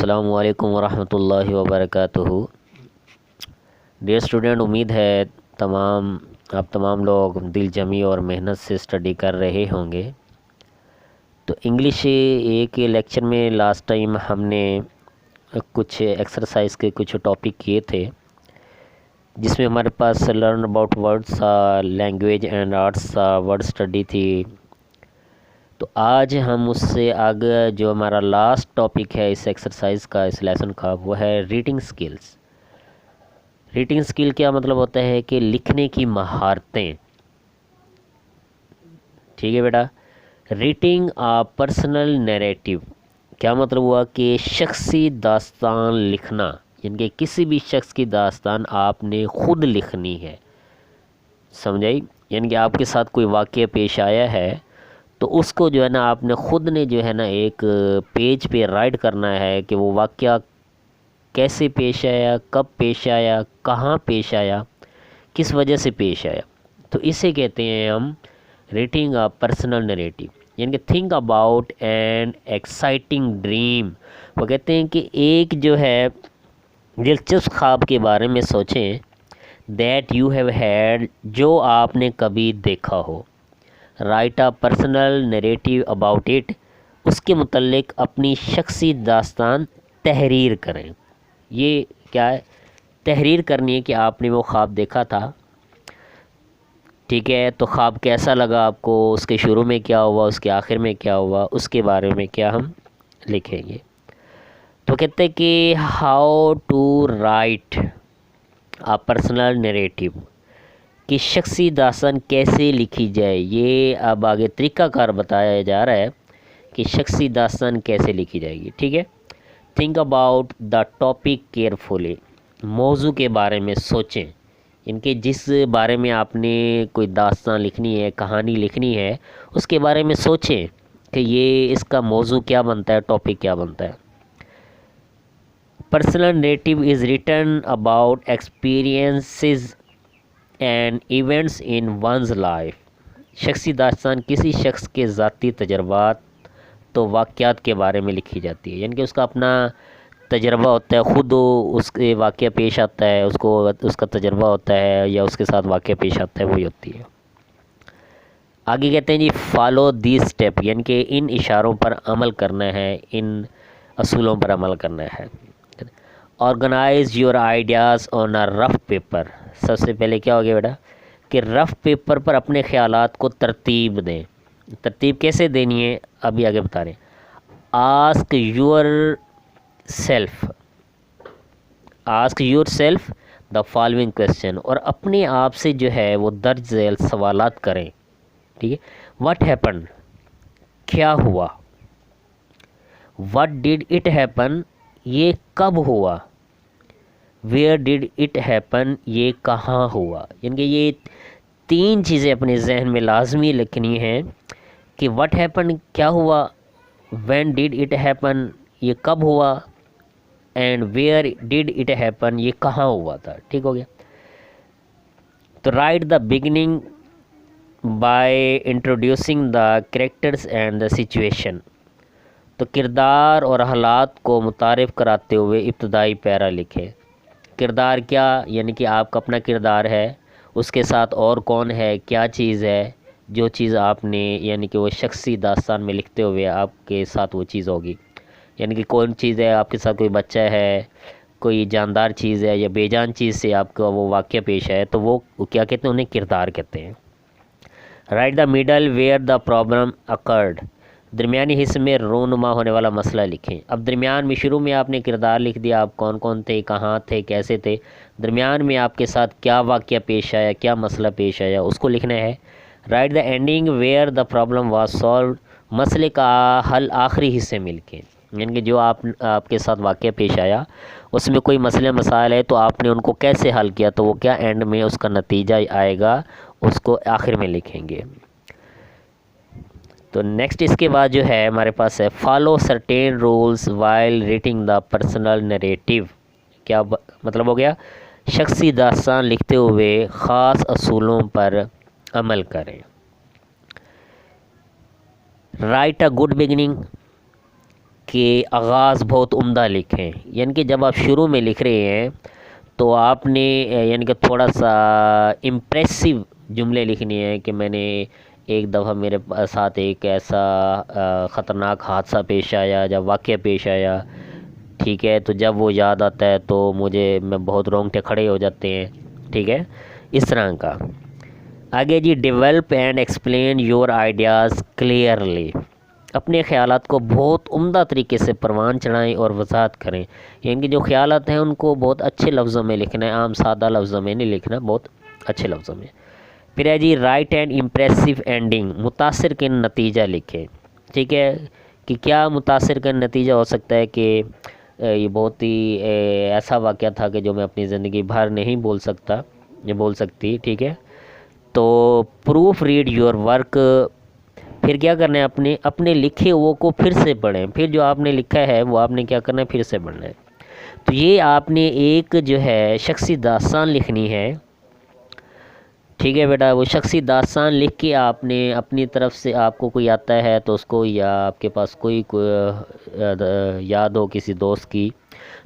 अस्सलामु अलैकुम वरहमतुल्लाहि वबरकातुहू। डियर स्टूडेंट, उम्मीद है आप तमाम लोग दिल जमी और मेहनत से स्टडी कर रहे होंगे। तो इंग्लिश एक लेक्चर में लास्ट टाइम हमने कुछ एक्सरसाइज के कुछ टॉपिक किए थे, जिसमें हमारे पास learn about words, language and arts, word study थी। तो आज हम उससे आगे जो हमारा लास्ट टॉपिक है इस एक्सरसाइज का, इस लेसन का, वो है रीडिंग स्किल्स। रीडिंग स्किल क्या मतलब होता है कि लिखने की महारतें। ठीक है बेटा। रीडिंग आ पर्सनल नैरेटिव क्या मतलब हुआ कि शख्सी दास्तान लिखना, यानी कि किसी भी शख्स की दास्तान आपने खुद लिखनी है। समझाई? यानी कि आपके साथ कोई वाक़या पेश आया है तो उसको जो है ना आपने ख़ुद ने जो है ना एक पेज पे राइट करना है कि वो वाक़या कैसे पेश आया, कब पेश आया, कहाँ पेश आया, किस वजह से पेश आया। तो इसे कहते हैं हम राइटिंग अ पर्सनल नैरेटिव। यानी कि think about an exciting dream. वो कहते हैं कि एक जो है दिलचस्प ख्वाब के बारे में सोचें, दैट यू हैव हैड, जो आपने कभी देखा हो। Right a personal narrative about it, उसके मुतल्लिक अपनी शख्सी दास्तान तहरीर करें। ये क्या है? तहरीर करनी है कि आपने वो ख्वाब देखा था। ठीक है, तो ख्वाब कैसा लगा आपको, उसके शुरू में क्या हुआ, उसके आखिर में क्या हुआ, उसके बारे में क्या हम लिखेंगे। तो कहते हैं कि how to write a personal narrative, कि शख्सी दास्तान कैसे लिखी जाए। ये अब आगे तरीक़ाकार बताया जा रहा है कि शख्सी दास्तान कैसे लिखी जाएगी। ठीक है। Think about the topic carefully, मौजू के बारे में सोचें। इनके जिस बारे में आपने कोई दास्तान लिखनी है, कहानी लिखनी है, उसके बारे में सोचें कि ये इसका मौजू क्या बनता है, टॉपिक क्या बनता है। Personal narrative is written about experiences and events in one's life. शख्सी दास्तान किसी शख्स के ज़ाती तजर्बात तो वाक़यात के बारे में लिखी जाती है। यानी कि उसका अपना तजर्बा होता है, ख़ुद उसके वाक़या पेश आता है, उसको उसका तजर्बा होता है या उसके साथ वाक़या पेश आता है, वही होती है। आगे कहते हैं जी फॉलो दिस स्टेप, यानी कि इन इशारों पर अमल करना है, इन असूलों पर अमल करना है। Organise your ideas on a rough paper. सबसे पहले क्या हो गया बेटा कि रफ़ पेपर पर अपने ख़यालात को तरतीब दें। तरतीब कैसे देनी है अभी आगे बता रहे हैं। Ask your self the following question, और अपने आप से जो है वो दर्ज झेल सवालात करें। ठीक है। व्हाट हैपन, क्या हुआ। व्हाट डिड इट हैपन, ये कब हुआ। वेयर डिड इट हैपन, ये कहाँ हुआ। यानी कि ये तीन चीज़ें अपने जहन में लाजमी लिखनी हैं कि व्हाट हैपन क्या हुआ, व्हेन डिड इट हैपन ये कब हुआ, and where did it happen ये कहाँ हुआ था। ठीक हो गया। तो write the beginning by introducing the characters and the situation. तो किरदार और हालात को मुतारिफ़ कराते हुए इब्तदाई पैरा लिखें। किरदार क्या, यानी कि आपका अपना किरदार है, उसके साथ और कौन है, क्या चीज़ है, जो चीज़ आपने यानी कि वो शख्सी दास्तान में लिखते हुए आपके साथ वो चीज़ होगी। यानी कि कौन चीज़ है, आपके साथ कोई बच्चा है, कोई जानदार चीज़ है, या बेजान चीज़ से आपका वो वाक़या पेश है, तो वो क्या कहते हैं, उन्हें किरदार कहते हैं। Write the middle where the problem occurred. दरमियानी हिस्से में रोनुमा होने वाला मसला लिखें। अब दरमियान में, शुरू में आपने किरदार लिख दिया, आप कौन कौन थे, कहाँ थे, कैसे थे। दरमियान में आपके साथ क्या वाक़या पेश आया, क्या मसला पेश आया, उसको लिखना है। Write the ending where the problem was solve. मसले का हल आखिरी हिस्से में लिखें। यानी कि जो आपके साथ वाक़या पेश आया उसमें कोई मसले मसाइल है तो आपने उनको कैसे हल किया, तो वो क्या एंड में उसका नतीजा आएगा, उसको आखिर में लिखेंगे। तो नेक्स्ट इसके बाद जो है हमारे पास है follow certain rules while reading the personal narrative. क्या मतलब हो गया, शख्सी दास्तान लिखते हुए ख़ास असूलों पर अमल करें। राइट अ गुड बिगिनिंग, کہ آغاز بہت عمدہ لکھیں، یعنی کہ جب آپ شروع میں لکھ رہے ہیں تو آپ نے یعنی کہ تھوڑا سا امپریسو جملے لکھنے ہیں کہ میں نے ایک دفعہ میرے ساتھ ایک ایسا خطرناک حادثہ پیش آیا، جب واقعہ پیش آیا، ٹھیک ہے، تو جب وہ یاد آتا ہے تو میں بہت رونگٹے کھڑے ہو جاتے ہیں، ٹھیک ہے، اس طرح کا۔ آگے جی، develop and explain your ideas clearly, اپنے خیالات کو بہت عمدہ طریقے سے پروان چڑھائیں اور وضاحت کریں، یعنی کہ جو خیالات ہیں ان کو بہت اچھے لفظوں میں لکھنا ہے، عام سادہ لفظوں میں نہیں لکھنا، بہت اچھے لفظوں میں۔ پھر ہے جی، رائٹ اینڈ امپریسو اینڈنگ، متاثر کن نتیجہ لکھیں، ٹھیک ہے، کہ کیا متاثر کن نتیجہ ہو سکتا ہے کہ یہ بہت ہی ایسا واقعہ تھا کہ جو میں اپنی زندگی بھر نہیں بول سکتی، ٹھیک ہے۔ تو پروف ریڈ یور ورک، پھر کیا کرنا ہے، اپنے لکھے کو پھر سے پڑھیں، پھر جو آپ نے لکھا ہے وہ آپ نے کیا کرنا ہے، پھر سے پڑھنا ہے۔ تو یہ آپ نے ایک جو ہے شخصی داستان لکھنی ہے، ٹھیک ہے بیٹا، وہ شخصی داستان لکھ کے آپ نے اپنی طرف سے، آپ کو کوئی آتا ہے تو اس کو، یا آپ کے پاس کوئی یاد ہو کسی دوست کی،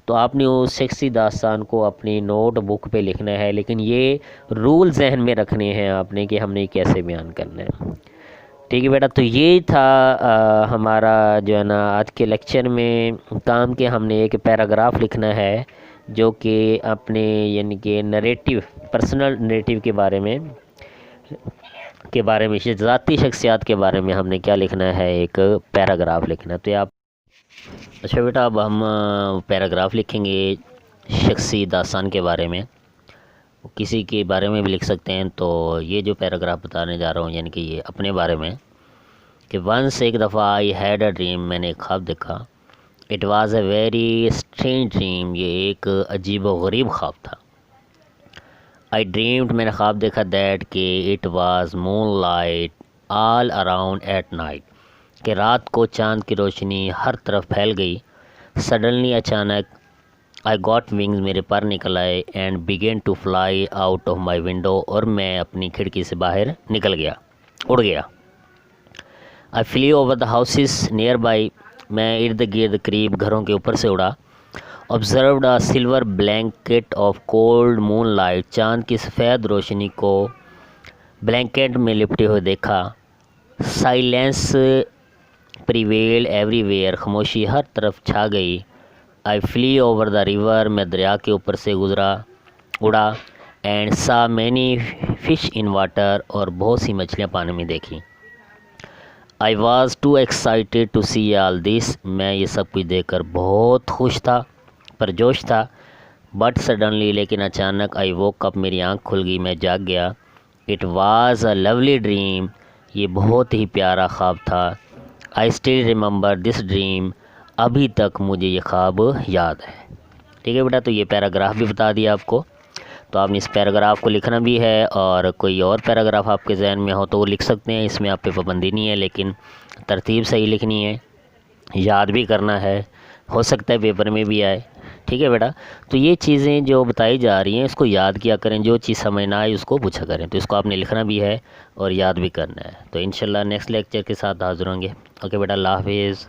تو آپ نے اس شخصی داستان کو اپنی نوٹ بک پہ لکھنا ہے، لیکن یہ رول ذہن میں رکھنے ہیں آپ نے کہ ہم نے کیسے بیان کرنا ہے، ٹھیک ہے بیٹا۔ تو یہ تھا ہمارا جو ہے نا آج کے لیکچر میں کام کے، ہم نے ایک پیراگراف لکھنا ہے جو کہ اپنے یعنی کہ نریٹیو، پرسنل نریٹیو کے بارے میں ذاتی شخصیات کے بارے میں ہم نے کیا لکھنا ہے، ایک پیراگراف لکھنا ہے۔ تو آپ اچھا بیٹا، اب ہم پیراگراف لکھیں گے شخصی داستان کے بارے میں، کسی کے بارے میں بھی لکھ سکتے ہیں۔ تو یہ جو پیراگراف بتانے جا رہا ہوں یعنی کہ یہ اپنے بارے میں، کہ ونس، ایک دفعہ، آئی ہیڈ اے ڈریم، میں نے ایک خواب دیکھا، it was a very strange dream, یہ ایک عجیب و غریب خواب تھا۔ آئی ڈریمڈ، میں نے خواب دیکھا، دیٹ کہ it was moonlight all around at night, کہ رات کو چاند کی روشنی ہر طرف پھیل گئی۔ سڈنلی، اچانک، آئی گاٹ ونگز، میرے پر نکل آئے، and begin to fly out of my window, اور میں اپنی کھڑکی سے باہر اڑ گیا۔ I flew over the houses nearby, میں ارد گرد قریب گھروں کے اوپر سے اڑا۔ Observed a silver blanket of cold moonlight, چاند کی سفید روشنی کو بلینکٹ میں لپٹے ہوئے دیکھا۔ سائلنس پریویل ایوری ویئر، خاموشی ہر طرف چھا گئی۔ آئی فلی اوور دا ریور، میں دریا کے اوپر سے اڑا۔ اینڈ سا مینی فش ان واٹر، اور بہت سی مچھلیاں پانی میں دیکھی۔ I was too excited to see all this, میں یہ سب کچھ دیکھ کر بہت خوش تھا، پرجوش تھا۔ بٹ سڈنلی، لیکن اچانک، آئی ووک اپ، میری آنکھ کھل گئی، میں جاگ گیا۔ It was a lovely dream, یہ بہت ہی پیارا خواب تھا۔ I still remember this dream, ابھی تک مجھے یہ خواب یاد ہے، ٹھیک ہے بیٹا۔ تو یہ پیراگراف بھی بتا دیا آپ کو، تو آپ نے اس پیراگراف کو لکھنا بھی ہے، اور کوئی اور پیراگراف آپ کے ذہن میں ہو تو وہ لکھ سکتے ہیں، اس میں آپ پہ پابندی نہیں ہے، لیکن ترتیب صحیح لکھنی ہے، یاد بھی کرنا ہے، ہو سکتا ہے پیپر میں بھی آئے، ٹھیک ہے بیٹا۔ تو یہ چیزیں جو بتائی جا رہی ہیں اس کو یاد کیا کریں، جو چیز سمجھ نہ آئے اس کو پوچھا کریں، تو اس کو آپ نے لکھنا بھی ہے اور یاد بھی کرنا ہے۔ تو انشاءاللہ نیکسٹ لیکچر کے ساتھ حاضر ہوں گے۔ اوکے بیٹا، اللہ حافظ۔